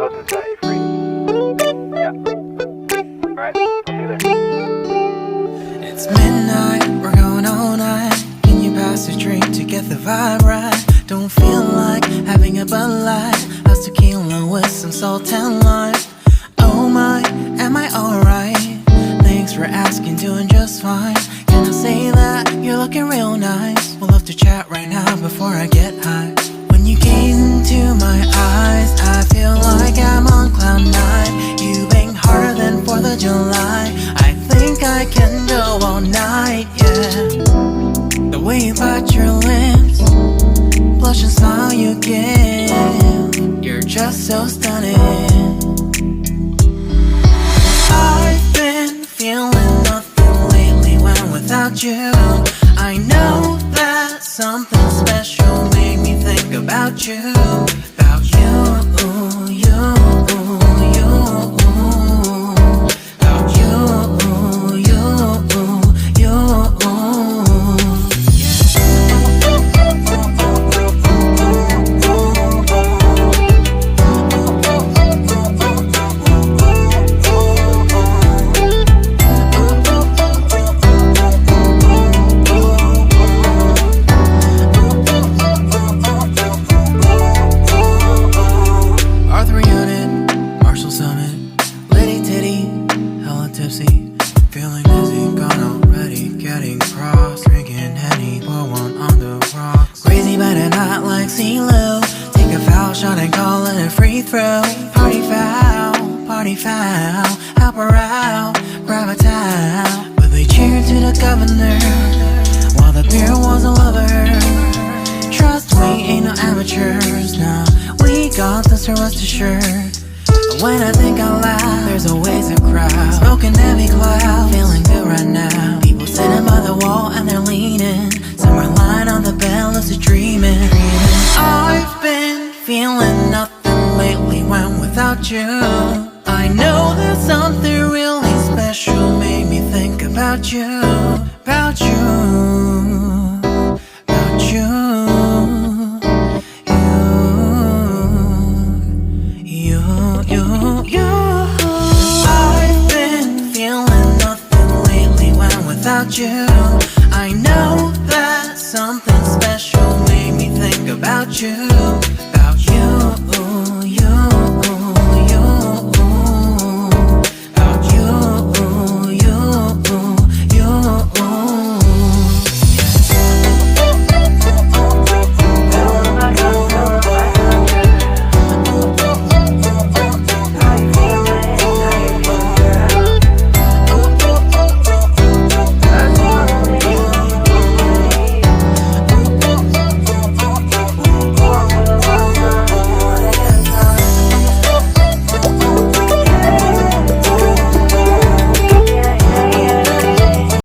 goes and set you free. Yeah. Alright, I'll see you there. It's midnight, we're going all night. Can you pass a drink to get the vibe right? Don't feel like having a Bud Light. How's tequila with some salt and lime? Oh my, am I alright? Thanks for asking, doing just fine. Can I say that you're looking real nice? We'll love to chat right now before I get high. When you gaze into my eyes, I feel like I'm on cloud nine. You bang harder than 4th of July. I think I can go all night, yeah. The way you bite your lips, blush and smile you give, you're just so stunning. I've been feeling nothing lately when without you. I know that something special made me think about you. About you, you, you. About you, you, you. Feeling dizzy, gone already, getting cross. Drinking Henny, pour one on the rocks. Crazy but not like CeeLo. Take a foul shot and call it a free throw. Party foul, help her out, grab a towel. But they cheered to the governor, while the beer was a lover. Trust we ain't no amateurs, nah. We got this, rest assured. When I think out loud, there's always a crowd. Smoking heavy cloud, feeling good right now. People sitting by the wall and they're leaning. Some are lying on the bed, lucid dreaming. I've been feeling nothing lately when without you. I know that something really special made me think about you. About you, about you. I've been feeling nothing lately when without you. I know that something special made me think about you.